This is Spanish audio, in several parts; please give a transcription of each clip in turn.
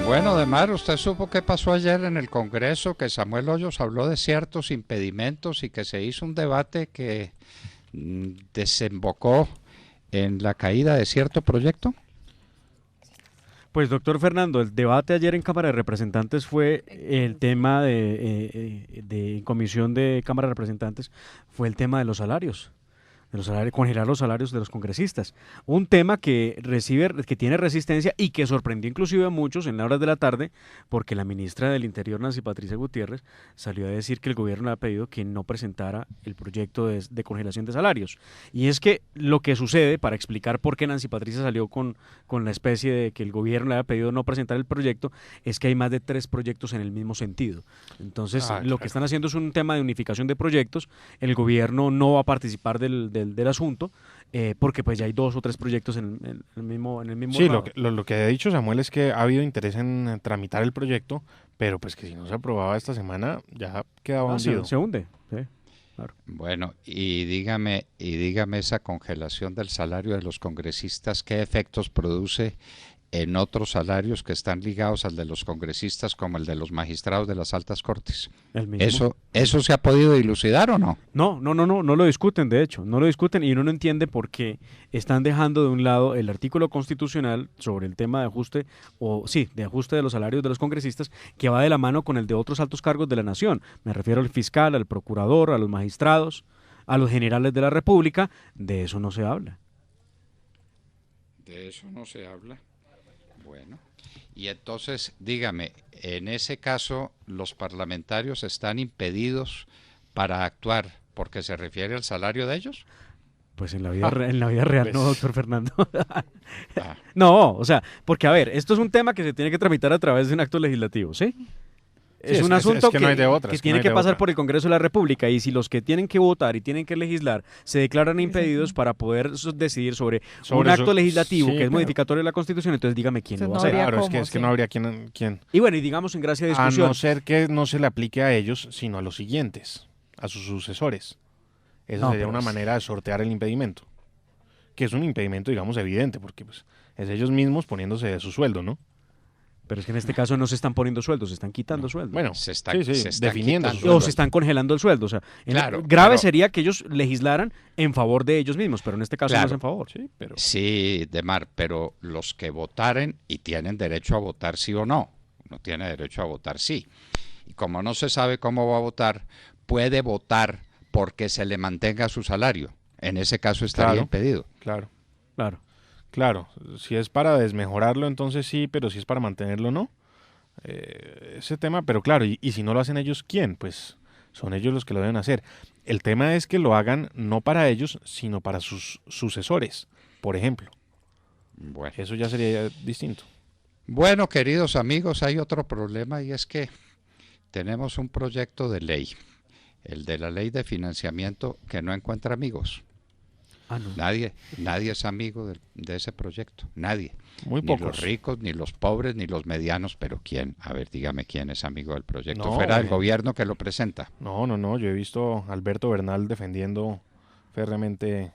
Bueno, Demar, ¿usted supo qué pasó ayer en el Congreso? Que Samuel Hoyos habló de ciertos impedimentos y que se hizo un debate que desembocó en la caída de cierto proyecto. Pues doctor Fernando, el debate ayer en Cámara de Representantes fue el tema de comisión de Cámara de Representantes, fue el tema de los salarios. Congelar los salarios de los congresistas. Un tema que tiene resistencia y que sorprendió inclusive a muchos en las horas de la tarde, porque la ministra del Interior, Nancy Patricia Gutiérrez, salió a decir que el gobierno le ha pedido que no presentara el proyecto de congelación de salarios. Y es que lo que sucede, para explicar por qué Nancy Patricia salió con la especie de que el gobierno le había pedido no presentar el proyecto, es que hay más de 3 proyectos en el mismo sentido. Entonces, lo que están haciendo es un tema de unificación de proyectos. El gobierno no va a participar del asunto, porque pues ya hay 2 o 3 proyectos en el mismo sí, lo que ha dicho Samuel es que ha habido interés en tramitar el proyecto, pero pues que si no se aprobaba esta semana ya quedaba hundido. Se hunde, sí, claro. Bueno, y dígame esa congelación del salario de los congresistas, ¿qué efectos produce en otros salarios que están ligados al de los congresistas, como el de los magistrados de las altas cortes? El mismo. ¿Eso se ha podido dilucidar o no? No lo discuten, de hecho, no lo discuten, y uno no entiende por qué están dejando de un lado el artículo constitucional sobre el tema de ajuste, de ajuste de los salarios de los congresistas, que va de la mano con el de otros altos cargos de la nación. Me refiero al fiscal, al procurador, a los magistrados, a los generales de la República. De eso no se habla. De eso no se habla. Bueno, y entonces, dígame, en ese caso, ¿los parlamentarios están impedidos para actuar porque se refiere al salario de ellos? Pues en la vida real pues, no, doctor Fernando. No, o sea, porque a ver, esto es un tema que se tiene que tramitar a través de un acto legislativo, ¿sí? Es un asunto que, no hay de otra, que tiene que pasar por el Congreso de la República, y si los que tienen que votar y tienen que legislar se declaran impedidos para poder decidir sobre un acto legislativo que es modificatorio de la Constitución, entonces dígame quién lo va a hacer. Claro, es que no habría quién. Y bueno, y digamos en gracia de discusión. A no ser que no se le aplique a ellos, sino a los siguientes, a sus sucesores. Esa sería una manera de sortear el impedimento, que es un impedimento, digamos, evidente, porque pues es ellos mismos poniéndose de su sueldo, ¿no? Pero es que en este caso no se están poniendo sueldos, se están quitando sueldos. Bueno, se está definiendo su sueldo. O se están congelando el sueldo. O sea, grave sería que ellos legislaran en favor de ellos mismos, pero en este caso no es en favor. Sí, Demar, pero los que votaren y tienen derecho a votar sí o no tiene derecho a votar sí. Y como no se sabe cómo va a votar, puede votar porque se le mantenga su salario. En ese caso estaría impedido. Claro, si es para desmejorarlo, entonces sí, pero si es para mantenerlo, no. Ese tema, pero claro, y si no lo hacen ellos, ¿quién? Pues son ellos los que lo deben hacer. El tema es que lo hagan no para ellos, sino para sus sucesores, por ejemplo. Bueno. Eso ya sería distinto. Bueno, queridos amigos, hay otro problema, y es que tenemos un proyecto de ley, el de la ley de financiamiento, que no encuentra amigos. No. Nadie es amigo de ese proyecto, nadie. Muy ni pocos. Los ricos, ni los pobres, ni los medianos, pero ¿quién? A ver, dígame quién es amigo del proyecto, fuera del gobierno que lo presenta. No, yo he visto a Alberto Bernal defendiendo férreamente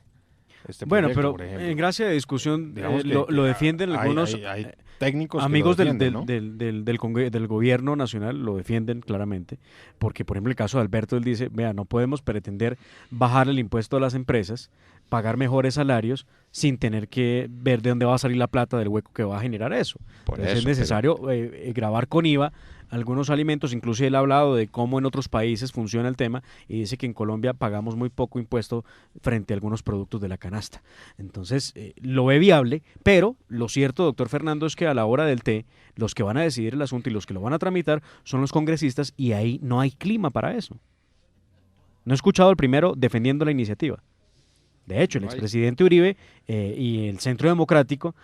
este bueno, proyecto, pero en gracia de discusión lo defienden algunos hay técnicos amigos que lo defienden, del gobierno nacional, lo defienden claramente, porque por ejemplo el caso de Alberto, él dice, vea, no podemos pretender bajar el impuesto a las empresas, pagar mejores salarios sin tener que ver de dónde va a salir la plata del hueco que va a generar eso. Entonces es necesario gravar con IVA algunos alimentos. Incluso él ha hablado de cómo en otros países funciona el tema y dice que en Colombia pagamos muy poco impuesto frente a algunos productos de la canasta. Entonces lo ve viable, pero lo cierto, doctor Fernando, es que a la hora del té, los que van a decidir el asunto y los que lo van a tramitar son los congresistas, y ahí no hay clima para eso. No he escuchado al primero defendiendo la iniciativa. De hecho, el expresidente Uribe y el Centro Democrático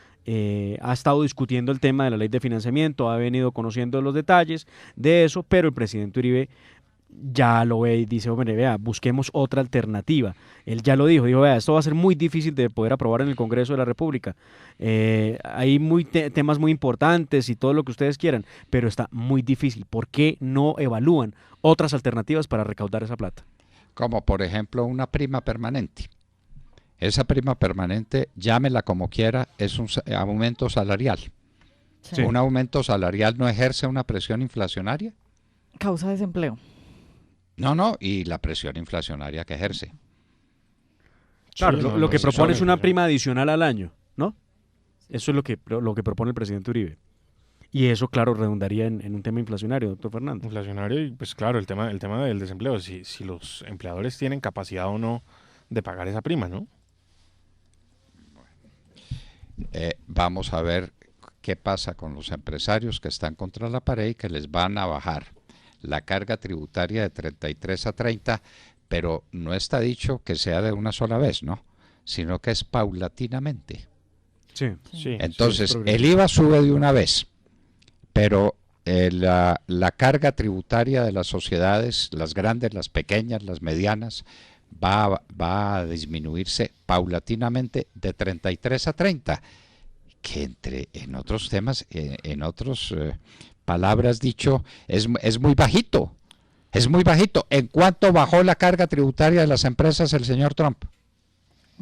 ha estado discutiendo el tema de la ley de financiamiento, ha venido conociendo los detalles de eso, pero el presidente Uribe ya lo ve y dice, hombre, vea, busquemos otra alternativa. Él ya lo dijo, vea, esto va a ser muy difícil de poder aprobar en el Congreso de la República. Hay temas muy importantes y todo lo que ustedes quieran, pero está muy difícil. ¿Por qué no evalúan otras alternativas para recaudar esa plata? Como por ejemplo una prima permanente. Esa prima permanente, llámela como quiera, es un aumento salarial. Sí. ¿Un aumento salarial no ejerce una presión inflacionaria? Causa desempleo. No, y la presión inflacionaria que ejerce. Claro, Sí, lo que sí, propone es sabe, una sí. prima adicional al año, ¿no? Eso es lo que propone el presidente Uribe. Y eso, claro, redundaría en un tema inflacionario, doctor Fernández. Inflacionario y pues claro, el tema del desempleo, si los empleadores tienen capacidad o no de pagar esa prima, ¿no? Vamos a ver qué pasa con los empresarios que están contra la pared y que les van a bajar la carga tributaria de 33 a 30, pero no está dicho que sea de una sola vez, ¿no? Sino que es paulatinamente. Sí. Sí, Entonces, sí, es el IVA sube de una vez, pero la carga tributaria de las sociedades, las grandes, las pequeñas, las medianas, va a disminuirse paulatinamente de 33 a 30, que en otros temas, en otras palabras dicho, es muy bajito. Es muy bajito. ¿En cuánto bajó la carga tributaria de las empresas el señor Trump?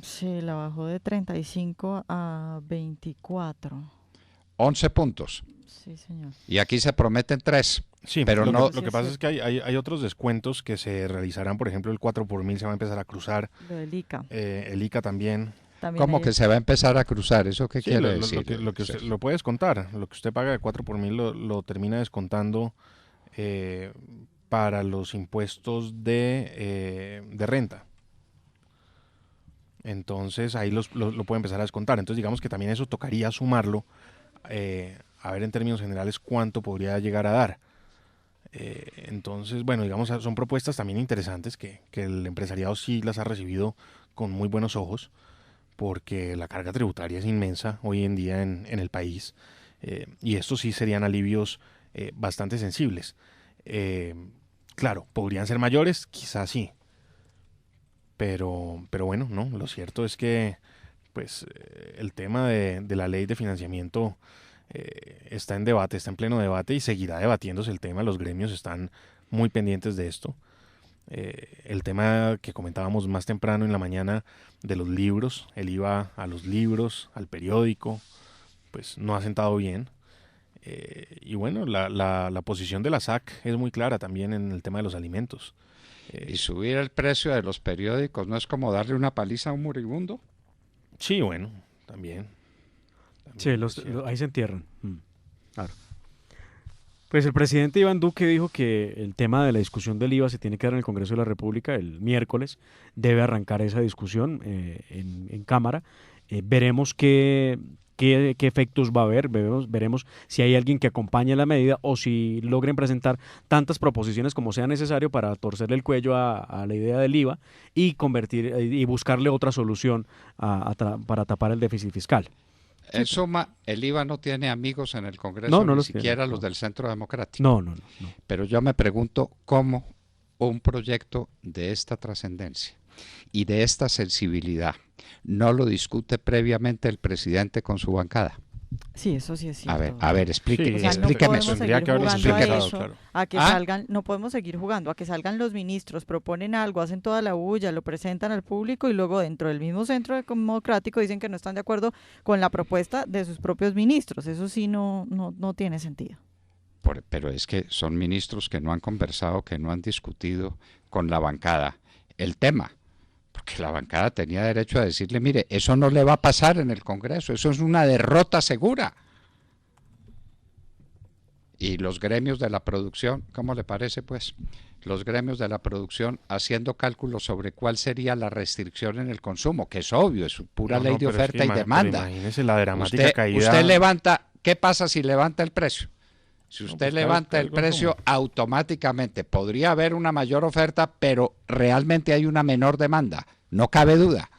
Sí, la bajó de 35 a 24. 11 puntos. Sí, señor. Y aquí se prometen 3. Sí, pero lo, no- lo que pasa es que hay otros descuentos que se realizarán, por ejemplo, el 4 por mil se va a empezar a cruzar, Lo del ICA. el ICA también. También ¿Cómo hay- que se va a empezar a cruzar? ¿Eso qué Sí, quiere lo decir? que usted lo puede descontar, lo que usted paga de 4 por mil lo termina descontando para los impuestos de renta. Entonces ahí lo puede empezar a descontar. Entonces digamos que también eso tocaría sumarlo, a ver en términos generales cuánto podría llegar a dar. Entonces, bueno, digamos, son propuestas también interesantes que el empresariado sí las ha recibido con muy buenos ojos, porque la carga tributaria es inmensa hoy en día en el país, y estos sí serían alivios bastante sensibles. Claro, podrían ser mayores, quizás sí, pero bueno, no, lo cierto es que pues el tema de la ley de financiamiento está en debate, está en pleno debate y seguirá debatiéndose el tema. Los gremios están muy pendientes de esto. El tema que comentábamos más temprano en la mañana de los libros, el IVA a los libros, al periódico, pues no ha sentado bien. Y bueno, la posición de la SAC es muy clara también en el tema de los alimentos. ¿Y subir el precio de los periódicos no es como darle una paliza a un moribundo? Sí, bueno, también. Sí, es cierto. ahí se entierran. Claro. Pues el presidente Iván Duque dijo que el tema de la discusión del IVA se tiene que dar en el Congreso de la República el miércoles. Debe arrancar esa discusión en Cámara. Veremos qué efectos va a haber, veremos si hay alguien que acompañe la medida o si logren presentar tantas proposiciones como sea necesario para torcerle el cuello a la idea del IVA y convertir y buscarle otra solución para tapar el déficit fiscal. En suma, el IVA no tiene amigos en el Congreso, No ni los siquiera tiene, los no. del Centro Democrático. No. Pero yo me pregunto cómo un proyecto de esta trascendencia y de esta sensibilidad no lo discute previamente el presidente con su bancada. Sí, eso sí es cierto. A ver, explíqueme, Sí, O sea, no explíqueme podemos eso. tendría seguir que haberles jugando a explicado, eso, claro. a que ¿Ah? salgan, no podemos seguir jugando, a que salgan los ministros, proponen algo, hacen toda la bulla, lo presentan al público y luego dentro del mismo Centro Democrático dicen que no están de acuerdo con la propuesta de sus propios ministros. Eso sí no tiene sentido. Pero es que son ministros que no han conversado, que no han discutido con la bancada el tema. Porque la bancada tenía derecho a decirle, mire, eso no le va a pasar en el Congreso, eso es una derrota segura. Y los gremios de la producción, ¿cómo le parece pues? Los gremios de la producción haciendo cálculos sobre cuál sería la restricción en el consumo, que es obvio, es pura ley de pero es que oferta y pero demanda. imagínese la dramática caída. Usted levanta, ¿qué pasa si levanta el precio? Si No, usted pues, levanta claro, el claro, precio, ¿cómo? automáticamente podría haber una mayor oferta, pero realmente hay una menor demanda, no cabe duda.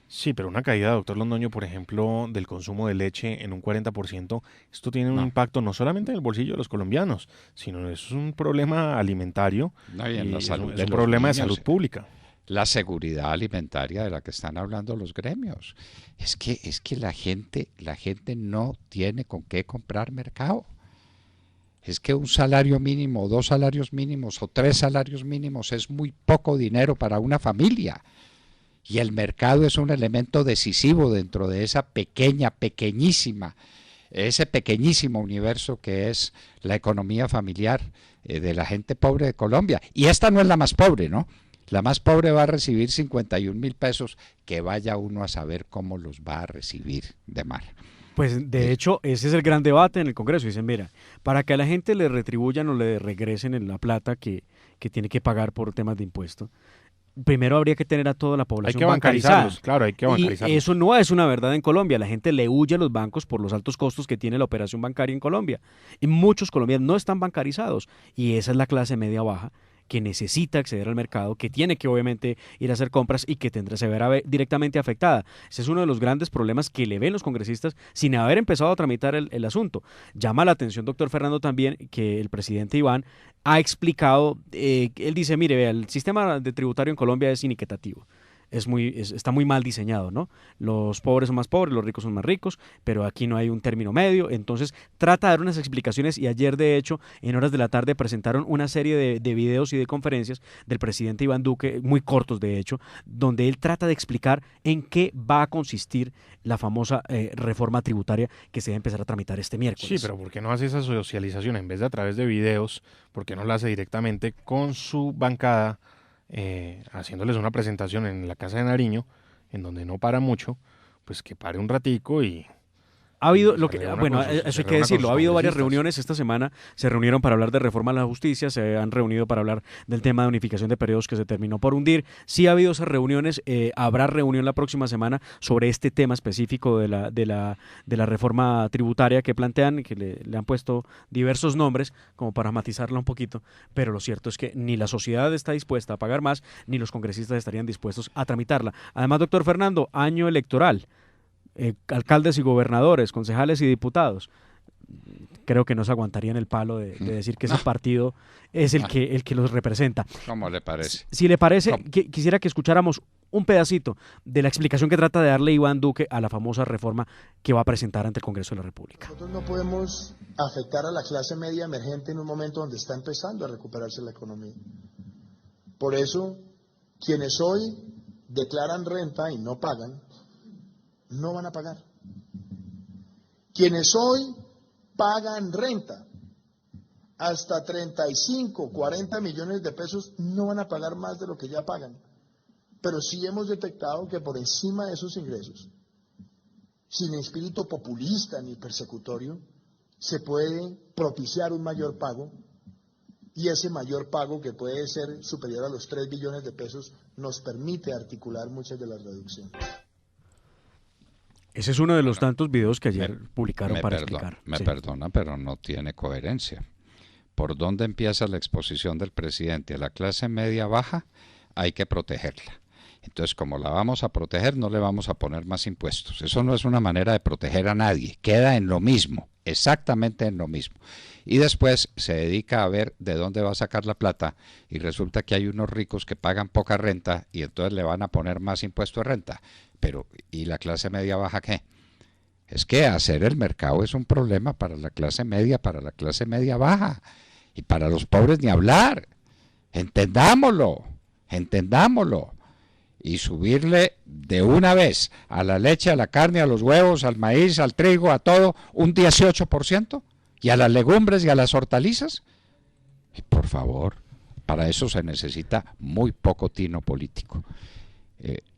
Sí, pero una caída, doctor Londoño, por ejemplo, del consumo de leche en un 40%, esto tiene un No. impacto no solamente en el bolsillo de los colombianos, sino es un problema alimentario No, y en la es salud un de los problema de niños, salud pública. la seguridad alimentaria de la que están hablando los gremios. Es que la gente no tiene con qué comprar mercado. Es que un salario mínimo, 2 salarios mínimos o 3 salarios mínimos es muy poco dinero para una familia. Y el mercado es un elemento decisivo dentro de esa pequeñísima ese pequeñísimo universo que es la economía familiar de la gente pobre de Colombia. Y esta no es la más pobre, ¿no? La más pobre va a recibir 51.000 pesos, que vaya uno a saber cómo los va a recibir, Demar. Pues de hecho, ese es el gran debate en el Congreso. Dicen, mira, para que a la gente le retribuyan o le regresen en la plata que tiene que pagar por temas de impuestos, primero habría que tener a toda la población bancarizada. Claro, hay que bancarizarlos. Y eso no es una verdad en Colombia. La gente le huye a los bancos por los altos costos que tiene la operación bancaria en Colombia. Y muchos colombianos no están bancarizados. Y esa es la clase media baja que necesita acceder al mercado, que tiene que obviamente ir a hacer compras y que se verá directamente afectada. Ese es uno de los grandes problemas que le ven los congresistas sin haber empezado a tramitar el asunto. Llama la atención, doctor Fernando, también que el presidente Iván ha explicado, él dice, mire, vea, el sistema de tributario en Colombia es inequitativo. Está muy mal diseñado, ¿no? Los pobres son más pobres, los ricos son más ricos, pero aquí no hay un término medio. Entonces trata de dar unas explicaciones y ayer, de hecho, en horas de la tarde presentaron una serie de videos y de conferencias del presidente Iván Duque, muy cortos de hecho, donde él trata de explicar en qué va a consistir la famosa reforma tributaria que se va a empezar a tramitar este miércoles. Sí, pero ¿por qué no hace esa socialización en vez de a través de videos? ¿Por qué no la hace directamente con su bancada? Haciéndoles una presentación en la Casa de Nariño, en donde no para mucho, pues que pare un ratico y... Ha habido, eso hay que decirlo, ha habido varias reuniones esta semana, se reunieron para hablar de reforma a la justicia, se han reunido para hablar del tema de unificación de periodos que se terminó por hundir. Sí ha habido esas reuniones, habrá reunión la próxima semana sobre este tema específico de la reforma tributaria que plantean, que le han puesto diversos nombres como para matizarla un poquito, pero lo cierto es que ni la sociedad está dispuesta a pagar más, ni los congresistas estarían dispuestos a tramitarla. Además, doctor Fernando, año electoral. Alcaldes y gobernadores, concejales y diputados, creo que no se aguantarían el palo de decir que ese partido es el que los representa. ¿Cómo le parece? Si le parece, quisiera que escucháramos un pedacito de la explicación que trata de darle Iván Duque a la famosa reforma que va a presentar ante el Congreso de la República. Nosotros no podemos afectar a la clase media emergente en un momento donde está empezando a recuperarse la economía. Por eso, quienes hoy declaran renta y no pagan, no van a pagar. Quienes hoy pagan renta hasta 35, 40 millones de pesos no van a pagar más de lo que ya pagan. Pero sí hemos detectado que por encima de esos ingresos, sin espíritu populista ni persecutorio, se puede propiciar un mayor pago, y ese mayor pago, que puede ser superior a los 3 billones de pesos, nos permite articular muchas de las reducciones. Ese es uno de los tantos videos que ayer publicaron para explicar. Perdona, pero no tiene coherencia. ¿Por dónde empieza la exposición del presidente? A la clase media baja hay que protegerla. Entonces, como la vamos a proteger, no le vamos a poner más impuestos. Eso no es una manera de proteger a nadie. Queda en lo mismo, exactamente en lo mismo. Y después se dedica a ver de dónde va a sacar la plata y resulta que hay unos ricos que pagan poca renta y entonces le van a poner más impuesto de renta. Pero, ¿y la clase media baja qué? Es que hacer el mercado es un problema para la clase media baja. Y para los pobres ni hablar. Entendámoslo. Y subirle de una vez a la leche, a la carne, a los huevos, al maíz, al trigo, a todo, un 18%. Y a las legumbres y a las hortalizas. Y por favor, para eso se necesita muy poco tino político.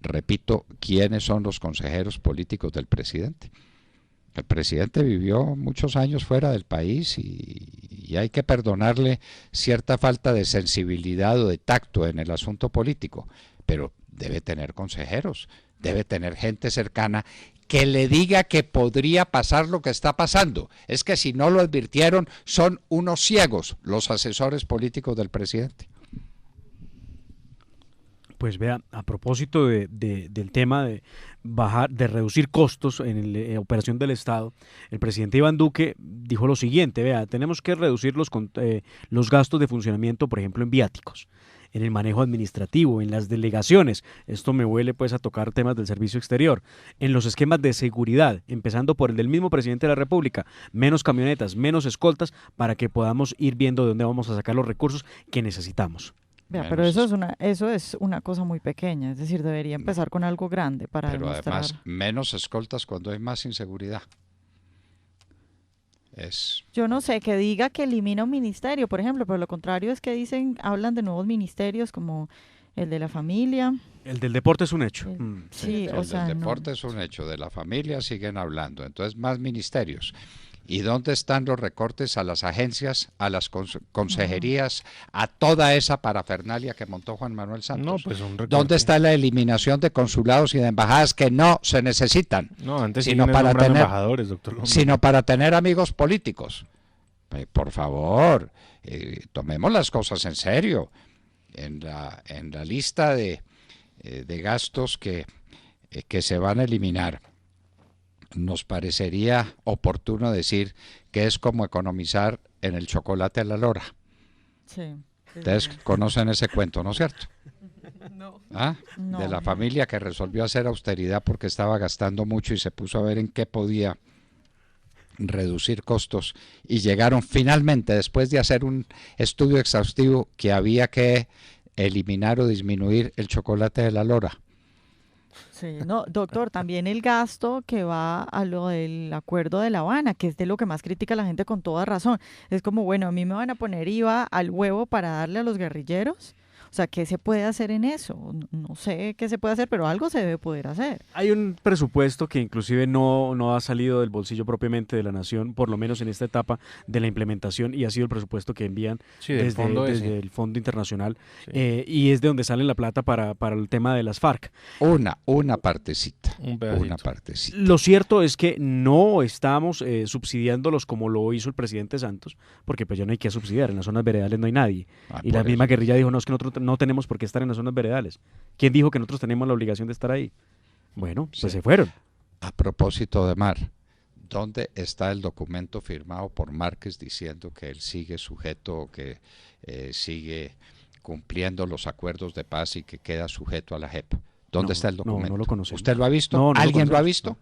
Repito, ¿quiénes son los consejeros políticos del presidente? El presidente vivió muchos años fuera del país y hay que perdonarle cierta falta de sensibilidad o de tacto en el asunto político, pero debe tener consejeros, debe tener gente cercana que le diga que podría pasar lo que está pasando. Es que si no lo advirtieron, son unos ciegos los asesores políticos del presidente. Pues vea, a propósito del tema de reducir costos en la operación del Estado, el presidente Iván Duque dijo lo siguiente: vea, tenemos que reducir los gastos de funcionamiento, por ejemplo, en viáticos, en el manejo administrativo, en las delegaciones. Esto me huele pues a tocar temas del servicio exterior, en los esquemas de seguridad, empezando por el del mismo presidente de la República, menos camionetas, menos escoltas, para que podamos ir viendo de dónde vamos a sacar los recursos que necesitamos. Pero eso es una cosa muy pequeña, es decir, debería empezar con algo grande para Pero demostrar. además, menos escoltas cuando hay más inseguridad. Yo no sé, que diga que elimina un ministerio, por ejemplo, pero lo contrario es que hablan de nuevos ministerios como el de la familia. El del deporte es un hecho. Sí, el del deporte es un hecho, de la familia siguen hablando, entonces más ministerios. ¿Y dónde están los recortes a las agencias, a las consejerías, a toda esa parafernalia que montó Juan Manuel Santos? No, pues un recorte. ¿Dónde está la eliminación de consulados y de embajadas que no se necesitan? No, antes sino para tener embajadores, doctor Londoño. Sino para tener amigos políticos. Por favor, tomemos las cosas en serio. En la lista de gastos que se van a eliminar, nos parecería oportuno decir que es como economizar en el chocolate a la lora. Sí. Ustedes conocen ese cuento, ¿no es cierto? No. ¿Ah? No. De la familia que resolvió hacer austeridad porque estaba gastando mucho y se puso a ver en qué podía reducir costos, y llegaron finalmente, después de hacer un estudio exhaustivo, que había que eliminar o disminuir el chocolate de la lora. Sí, no, doctor, también el gasto que va a lo del acuerdo de La Habana, que es de lo que más critica la gente con toda razón. Es como, bueno, a mí me van a poner IVA al huevo para darle a los guerrilleros. O sea, ¿qué se puede hacer en eso? No sé qué se puede hacer, pero algo se debe poder hacer. Hay un presupuesto que inclusive no ha salido del bolsillo propiamente de la nación, por lo menos en esta etapa de la implementación, y ha sido el presupuesto que envían desde el Fondo Internacional, sí. Y es de donde sale la plata para el tema de las FARC. Una partecita. Una partecita. Lo cierto es que no estamos subsidiándolos como lo hizo el presidente Santos, porque pues ya no hay que subsidiar, en las zonas veredales no hay nadie. Y la misma guerrilla dijo, no, es que nosotros no tenemos por qué estar en las zonas veredales. ¿Quién dijo que nosotros tenemos la obligación de estar ahí? Bueno, pues se fueron. A propósito de Mar, ¿dónde está el documento firmado por Márquez diciendo que él sigue sujeto, que sigue cumpliendo los acuerdos de paz y que queda sujeto a la JEP? ¿Dónde está el documento? No lo conocemos. ¿Usted lo ha visto? No ¿Alguien lo ha visto?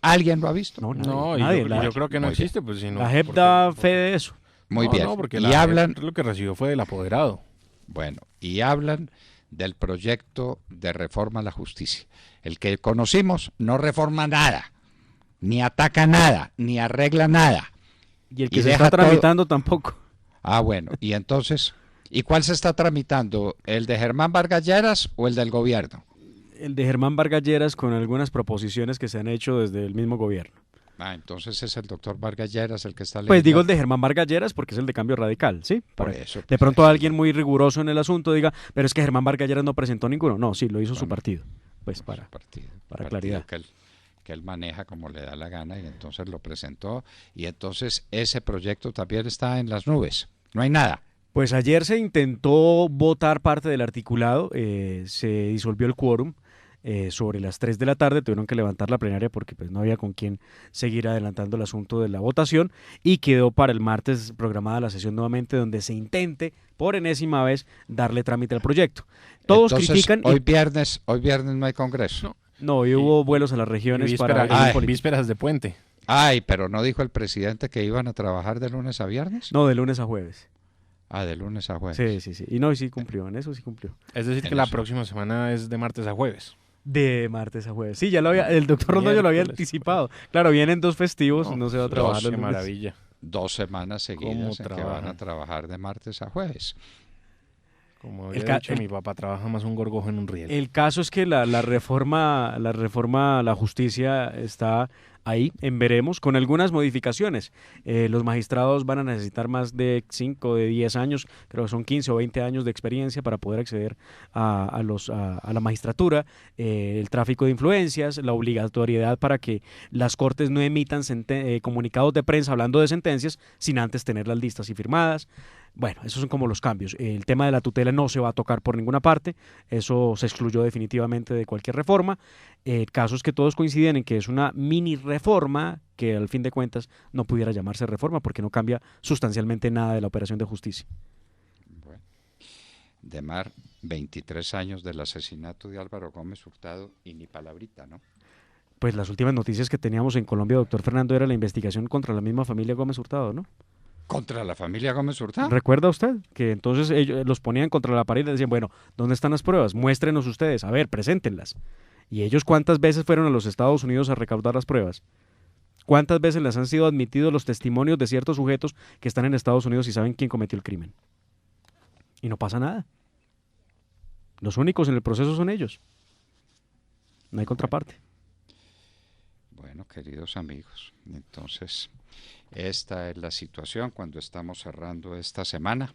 ¿Alguien lo ha visto? Nadie. Yo creo que no existe. Pues, sino la JEP da fe de eso. Muy bien. No, porque y hablan, lo que recibió fue del apoderado. Bueno, y hablan del proyecto de reforma a la justicia. El que conocimos no reforma nada, ni ataca nada, ni arregla nada. Y el que se está tramitando tampoco. Ah, bueno, y entonces, ¿y cuál se está tramitando? ¿El de Germán Vargas Lleras o el del gobierno? El de Germán Vargas Lleras, con algunas proposiciones que se han hecho desde el mismo gobierno. Ah, entonces es el doctor Vargas Lleras el que está leyendo. Pues digo el de Germán Vargas Lleras porque es el de Cambio Radical, ¿sí? Por eso. De pronto alguien muy riguroso en el asunto diga, pero es que Germán Vargas Lleras no presentó ninguno. No, sí, lo hizo su partido. Pues para claridad. Que él maneja como le da la gana, y entonces lo presentó, y entonces ese proyecto también está en las nubes. No hay nada. Pues ayer se intentó votar parte del articulado, se disolvió el quórum. Sobre las 3 de la tarde tuvieron que levantar la plenaria porque pues no había con quién seguir adelantando el asunto de la votación, y quedó para el martes programada la sesión nuevamente, donde se intente por enésima vez darle trámite al proyecto. Todos critican. Hoy viernes no hay congreso. No, hoy hubo vuelos a las regiones vísperas de puente. Ay, pero ¿no dijo el presidente que iban a trabajar de lunes a viernes? No, de lunes a jueves. Ah, de lunes a jueves. Sí. Y no, y sí cumplió, en eso sí cumplió. Es decir, que la próxima semana es de martes a jueves. De martes a jueves. Sí, ya lo había, el doctor Londoño lo había anticipado. Claro, vienen 2 festivos, no se va a trabajar. Qué maravilla. 2 semanas seguidas en que van a trabajar de martes a jueves. Como había dicho, mi papá trabaja más un gorgojo en un riel. El caso es que la reforma a la justicia está ahí, en veremos, con algunas modificaciones. Los magistrados van a necesitar más de 5, de 10 años, creo que son 15 o 20 años de experiencia para poder acceder a la magistratura, el tráfico de influencias, la obligatoriedad para que las cortes no emitan comunicados de prensa hablando de sentencias sin antes tener las listas y firmadas. Bueno, esos son como los cambios. El tema de la tutela no se va a tocar por ninguna parte, eso se excluyó definitivamente de cualquier reforma. El caso es que todos coinciden en que es una mini reforma que al fin de cuentas no pudiera llamarse reforma porque no cambia sustancialmente nada de la operación de justicia. Bueno, de Mar, 23 años del asesinato de Álvaro Gómez Hurtado y ni palabrita, ¿no? Pues las últimas noticias que teníamos en Colombia, doctor Fernando, era la investigación contra la misma familia Gómez Hurtado, ¿no? ¿Contra la familia Gómez Hurtado? ¿Recuerda usted? Que entonces ellos los ponían contra la pared y decían, bueno, ¿dónde están las pruebas? Muéstrenos ustedes, a ver, preséntenlas. ¿Y ellos cuántas veces fueron a los Estados Unidos a recaudar las pruebas? ¿Cuántas veces les han sido admitidos los testimonios de ciertos sujetos que están en Estados Unidos y saben quién cometió el crimen? Y no pasa nada. Los únicos en el proceso son ellos. No hay contraparte. Bueno, queridos amigos, entonces esta es la situación cuando estamos cerrando esta semana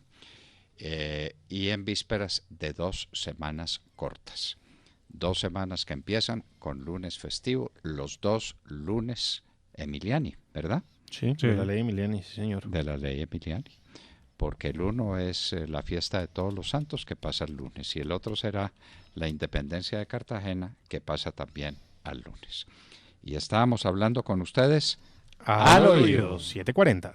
y en vísperas de 2 semanas cortas. 2 semanas que empiezan con lunes festivo, los 2 lunes Emiliani, ¿verdad? Sí, de la ley Emiliani, sí, señor. De la ley Emiliani, porque el uno es la fiesta de todos los santos que pasa el lunes y el otro será la independencia de Cartagena que pasa también al lunes. Y estábamos hablando con ustedes al oído. 7:40.